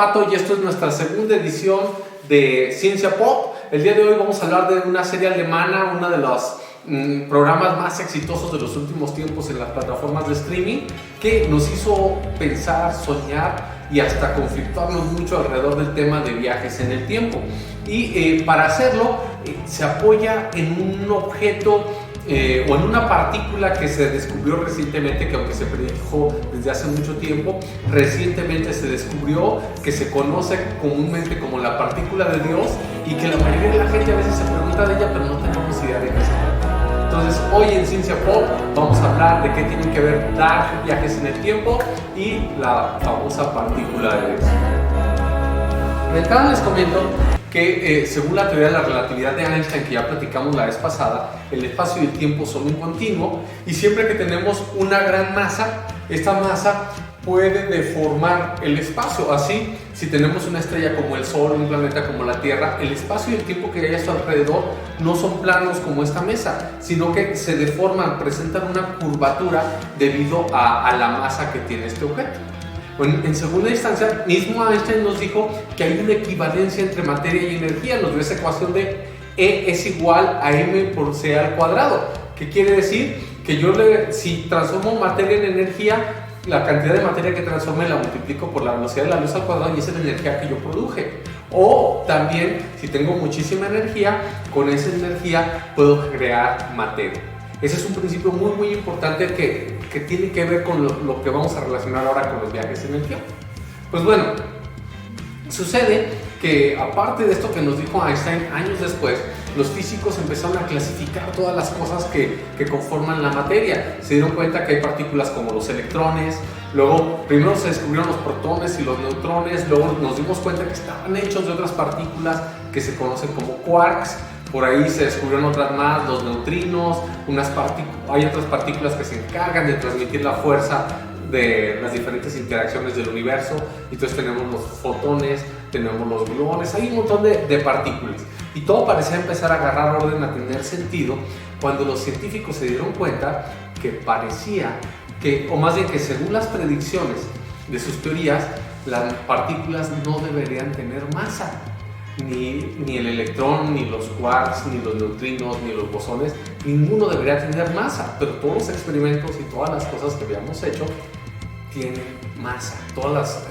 Pato y esto es nuestra segunda edición de Ciencia Pop. El día de hoy vamos a hablar de una serie alemana, uno de los programas más exitosos de los últimos tiempos en las plataformas de streaming, que nos hizo pensar, soñar y hasta conflictuarnos mucho alrededor del tema de viajes en el tiempo. Y para hacerlo se apoya en un objeto o en una partícula que se descubrió recientemente, que aunque se predijo desde hace mucho tiempo, recientemente se descubrió, que se conoce comúnmente como la partícula de Dios y que la mayoría de la gente a veces se pregunta de ella, pero no tenemos idea de qué se trata. Entonces hoy en Ciencia Pop vamos a hablar de qué tienen que ver dar viajes en el tiempo y la famosa partícula de Dios. De entrada les comento que según la teoría de la relatividad de Einstein, que ya platicamos la vez pasada, el espacio y el tiempo son un continuo y siempre que tenemos una gran masa, esta masa puede deformar el espacio. Así, si tenemos una estrella como el Sol, un planeta como la Tierra, el espacio y el tiempo que hay a su alrededor no son planos como esta mesa, sino que se deforman, presentan una curvatura debido a la masa que tiene este objeto. En segunda instancia, mismo Einstein nos dijo que hay una equivalencia entre materia y energía. Nos dio esa ecuación de E es igual a m por c al cuadrado. ¿Qué quiere decir? Que yo si transformo materia en energía, la cantidad de materia que transforme la multiplico por la velocidad de la luz al cuadrado y esa es la energía que yo produje. O también, si tengo muchísima energía, con esa energía puedo crear materia. Ese es un principio muy importante que tiene que ver con lo que vamos a relacionar ahora con los viajes en el tiempo. Pues bueno, sucede que aparte de esto que nos dijo Einstein, años después, los físicos empezaron a clasificar todas las cosas que conforman la materia. Se dieron cuenta que hay partículas como los electrones, luego primero se descubrieron los protones y los neutrones, luego nos dimos cuenta que estaban hechos de otras partículas que se conocen como quarks. Por ahí se descubrieron otras más, los neutrinos, hay otras partículas que se encargan de transmitir la fuerza de las diferentes interacciones del universo. Entonces tenemos los fotones, tenemos los gluones, hay un montón de partículas. Y todo parecía empezar a agarrar orden, a tener sentido, cuando los científicos se dieron cuenta que parecía que, o más bien que según las predicciones de sus teorías, las partículas no deberían tener masa. Ni el electrón, ni los quarks, ni los neutrinos, ni los bosones, ninguno debería tener masa, pero todos los experimentos y todas las cosas que habíamos hecho tienen masa.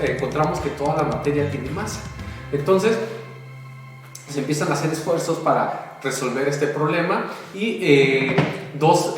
Encontramos que toda la materia tiene masa. Entonces se empiezan a hacer esfuerzos para resolver este problema y dos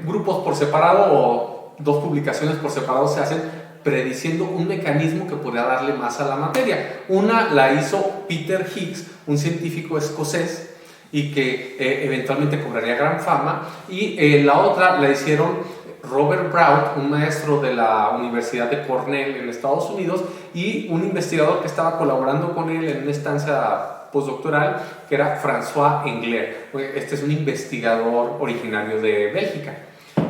grupos por separado o dos publicaciones por separado se hacen prediciendo un mecanismo que podría darle masa a la materia. Una la hizo Peter Higgs, un científico escocés y que eventualmente cobraría gran fama, y la otra la hicieron Robert Brown, un maestro de la Universidad de Cornell en Estados Unidos y un investigador que estaba colaborando con él en una estancia postdoctoral que era François Englert. Este es un investigador originario de Bélgica.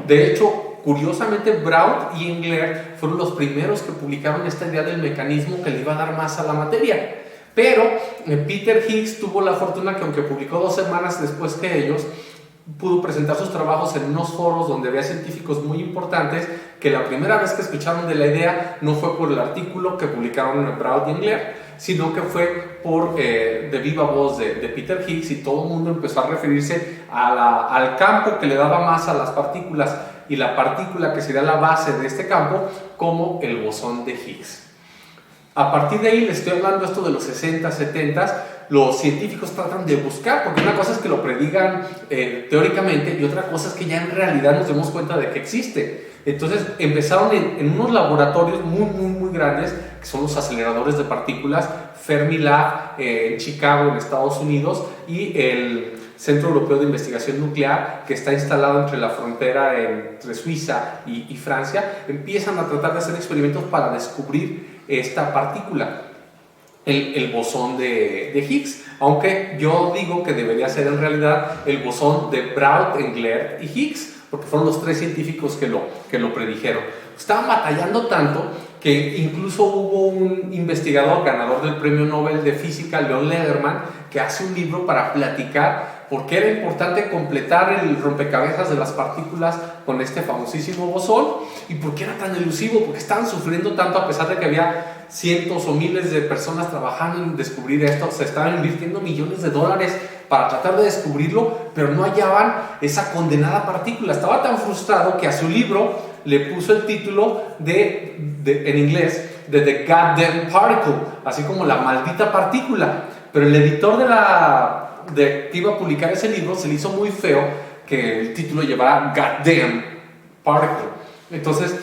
De hecho, curiosamente, Brown y Englert fueron los primeros que publicaron esta idea del mecanismo que le iba a dar masa a la materia. Pero Peter Higgs tuvo la fortuna que, aunque publicó 2 semanas después que ellos, pudo presentar sus trabajos en unos foros donde había científicos muy importantes que la primera vez que escucharon de la idea no fue por el artículo que publicaron Brown y Englert, sino que fue por de viva voz de Peter Higgs, y todo el mundo empezó a referirse al campo que le daba masa a las partículas y la partícula que sería la base de este campo como el bosón de Higgs. A partir de ahí les estoy hablando esto de los 60, 70, los científicos tratan de buscar, porque una cosa es que lo predigan teóricamente y otra cosa es que ya en realidad nos demos cuenta de que existe. Entonces empezaron en unos laboratorios muy grandes, que son los aceleradores de partículas, Fermilab en Chicago, en Estados Unidos, y el Centro Europeo de Investigación Nuclear, que está instalado entre la frontera entre Suiza y Francia. Empiezan a tratar de hacer experimentos para descubrir esta partícula, el bosón de Higgs, aunque yo digo que debería ser en realidad el bosón de Brown, Englert y Higgs, porque fueron los 3 científicos que lo predijeron. Estaban batallando tanto que incluso hubo un investigador ganador del Premio Nobel de Física, Leon Lederman, que hace un libro para platicar por qué era importante completar el rompecabezas de las partículas con este famosísimo bosón y por qué era tan elusivo, porque estaban sufriendo tanto a pesar de que había cientos o miles de personas trabajando en descubrir esto, se estaban invirtiendo millones de dólares para tratar de descubrirlo, pero no hallaban esa condenada partícula. Estaba tan frustrado que a su libro le puso el título en inglés de The Goddamn Particle, así como la maldita partícula. Pero el editor que iba a publicar ese libro se le hizo muy feo que el título llevara Goddamn Particle. Entonces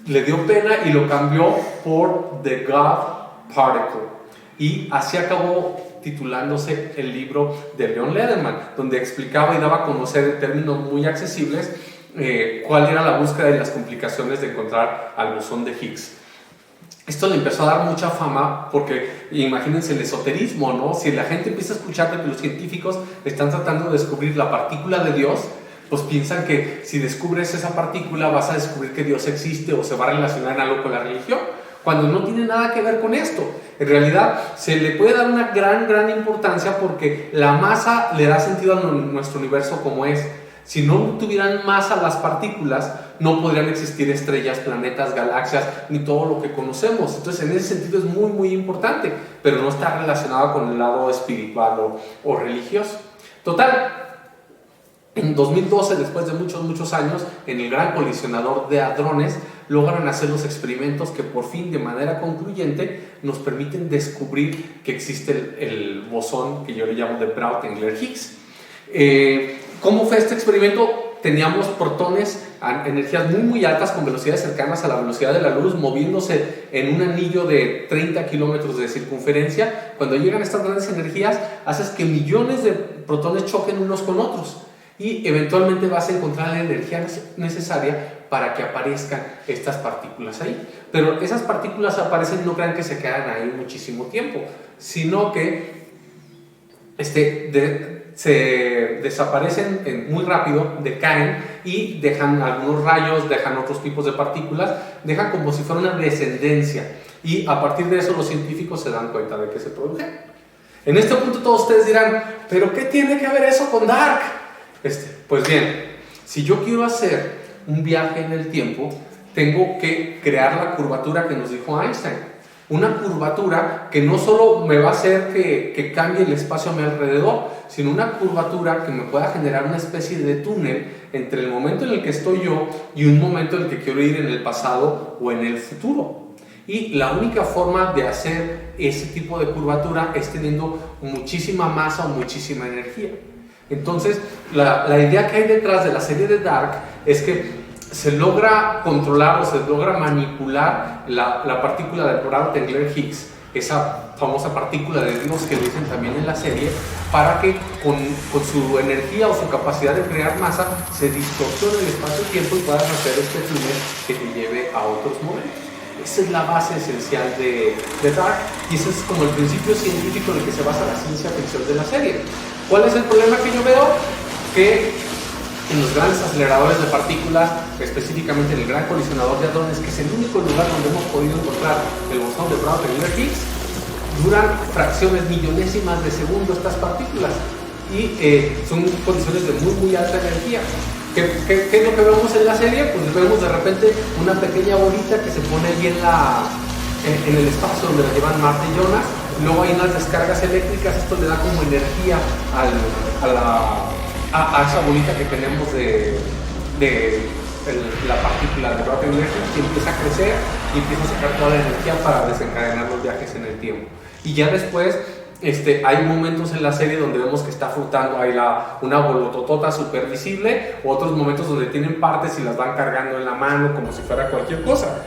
le dio pena y lo cambió por The God Particle. Y así acabó titulándose el libro de Leon Lederman, donde explicaba y daba a conocer en términos muy accesibles cuál era la búsqueda y las complicaciones de encontrar al bosón de Higgs. Esto le empezó a dar mucha fama porque, imagínense el esoterismo, ¿no? Si la gente empieza a escuchar de que los científicos están tratando de descubrir la partícula de Dios, pues piensan que si descubres esa partícula vas a descubrir que Dios existe o se va a relacionar en algo con la religión, cuando no tiene nada que ver con esto. En realidad se le puede dar una gran importancia porque la masa le da sentido a nuestro universo como es. Si no tuvieran masa las partículas, no podrían existir estrellas, planetas, galaxias, ni todo lo que conocemos. Entonces, en ese sentido es muy importante, pero no está relacionado con el lado espiritual o religioso. Total, en 2012, después de muchos años, en el Gran Colisionador de Hadrones, logran hacer los experimentos que por fin, de manera concluyente, nos permiten descubrir que existe el bosón que yo le llamo de Braun-Tengler-Higgs. ¿Cómo fue este experimento? Teníamos protones a energías muy altas con velocidades cercanas a la velocidad de la luz moviéndose en un anillo de 30 kilómetros de circunferencia. Cuando llegan estas grandes energías, haces que millones de protones choquen unos con otros y eventualmente vas a encontrar la energía necesaria para que aparezcan estas partículas ahí. Pero esas partículas aparecen, no crean que se quedan ahí muchísimo tiempo, sino que se desaparecen muy rápido, decaen y dejan algunos rayos, dejan otros tipos de partículas, dejan como si fuera una descendencia y a partir de eso los científicos se dan cuenta de que se produjeron. En este punto todos ustedes dirán, ¿pero qué tiene que ver eso con Dark? Pues bien, si yo quiero hacer un viaje en el tiempo, tengo que crear la curvatura que nos dijo Einstein. Una curvatura que no solo me va a hacer que cambie el espacio a mi alrededor, sino una curvatura que me pueda generar una especie de túnel entre el momento en el que estoy yo y un momento en el que quiero ir en el pasado o en el futuro. Y la única forma de hacer ese tipo de curvatura es teniendo muchísima masa o muchísima energía. Entonces, la idea que hay detrás de la serie de Dark es que se logra controlar o se logra manipular la partícula de Braun-Tengler-Higgs, esa famosa partícula de Dios que dicen también en la serie, para que con su energía o su capacidad de crear masa se distorsione el espacio-tiempo y puedas hacer este túnel que te lleve a otros momentos. Esa es la base esencial de Dark y ese es como el principio científico en el que se basa la ciencia ficción de la serie. ¿Cuál es el problema que yo veo? Que en los grandes aceleradores de partículas, específicamente en el Gran Colisionador de Hadrones, que es el único lugar donde hemos podido encontrar el bosón de Braun-Tengler-Higgs, duran fracciones millonésimas de segundo estas partículas y son condiciones de muy alta energía. ¿Qué es lo que vemos en la serie? Pues vemos de repente una pequeña bolita que se pone ahí en el espacio donde la llevan Marte y Jonas. Luego hay unas descargas eléctricas, esto le da como energía a esa bolita que tenemos de la partícula de Braun-Tengler-Higgs, que empieza a crecer y empieza a sacar toda la energía para desencadenar los viajes en el tiempo. Y ya después hay momentos en la serie donde vemos que está flotando ahí una bolototota súper visible, otros momentos donde tienen partes y las van cargando en la mano como si fuera cualquier cosa.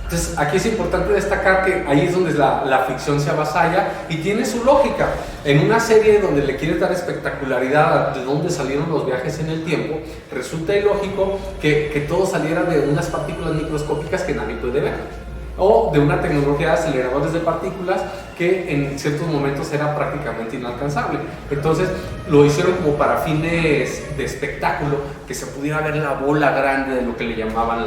Entonces aquí es importante destacar que ahí es donde la ficción se avasalla y tiene su lógica. En una serie donde le quieres dar espectacularidad de dónde salieron los viajes en el tiempo, resulta ilógico que todo saliera de unas partículas microscópicas que nadie puede ver, o de una tecnología de aceleradores de partículas que en ciertos momentos era prácticamente inalcanzable. Entonces lo hicieron como para fines de espectáculo, que se pudiera ver la bola grande de lo que le llamaban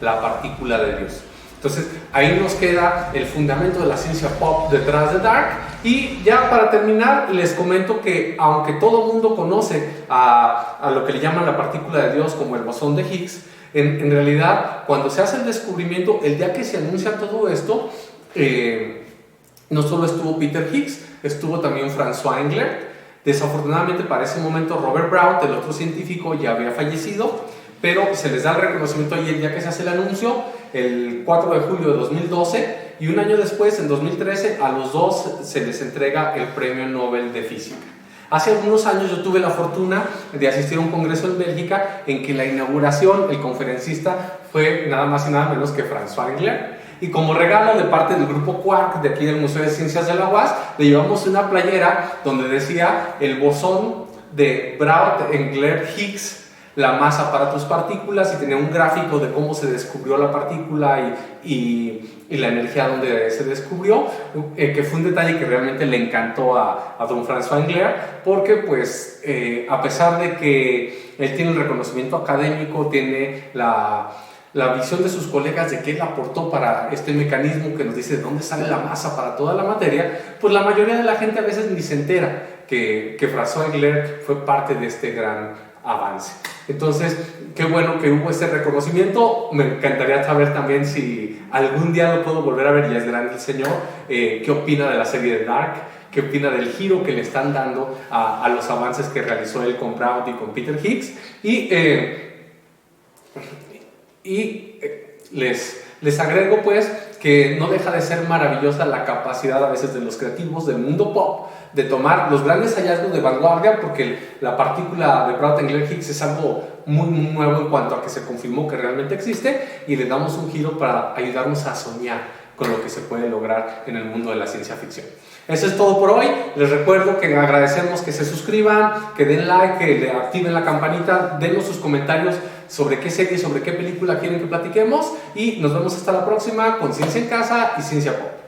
la partícula de Dios. Entonces ahí nos queda el fundamento de la ciencia pop detrás de Dark. Y ya para terminar les comento que aunque todo el mundo conoce a lo que le llaman la partícula de Dios como el bosón de Higgs, en realidad cuando se hace el descubrimiento, el día que se anuncia todo esto, no solo estuvo Peter Higgs, estuvo también François Englert. Desafortunadamente para ese momento Robert Brown, el otro científico, ya había fallecido, pero se les da el reconocimiento ahí el día que se hace el anuncio, el 4 de julio de 2012, y un año después, en 2013, a los dos se les entrega el Premio Nobel de Física. Hace algunos años yo tuve la fortuna de asistir a un congreso en Bélgica en que la inauguración, el conferencista fue nada más y nada menos que François Englert. Y como regalo de parte del grupo Quark de aquí del Museo de Ciencias de la UAS, le llevamos una playera donde decía el bosón de Brown-Englert-Higgs, la masa para tus partículas, y tenía un gráfico de cómo se descubrió la partícula y la energía donde se descubrió, que fue un detalle que realmente le encantó a don François Englert, porque pues a pesar de que él tiene el reconocimiento académico, tiene la visión de sus colegas de qué él aportó para este mecanismo que nos dice de dónde sale la masa para toda la materia, pues la mayoría de la gente a veces ni se entera que François Englert fue parte de este gran avance. Entonces, qué bueno que hubo este reconocimiento. Me encantaría saber también si algún día lo puedo volver a ver, ya es grande el señor, qué opina de la serie de Dark, qué opina del giro que le están dando a los avances que realizó él con Brown y con Peter Higgs. Les agrego pues que no deja de ser maravillosa la capacidad a veces de los creativos del mundo pop de tomar los grandes hallazgos de vanguardia, porque la partícula de Brown-Englert-Higgs es algo muy, muy nuevo en cuanto a que se confirmó que realmente existe, y le damos un giro para ayudarnos a soñar con lo que se puede lograr en el mundo de la ciencia ficción. Eso es todo por hoy. Les recuerdo que agradecemos que se suscriban, que den like, que le activen la campanita, denos sus comentarios sobre qué serie, sobre qué película quieren que platiquemos, y nos vemos hasta la próxima con Ciencia en Casa y Ciencia Pop.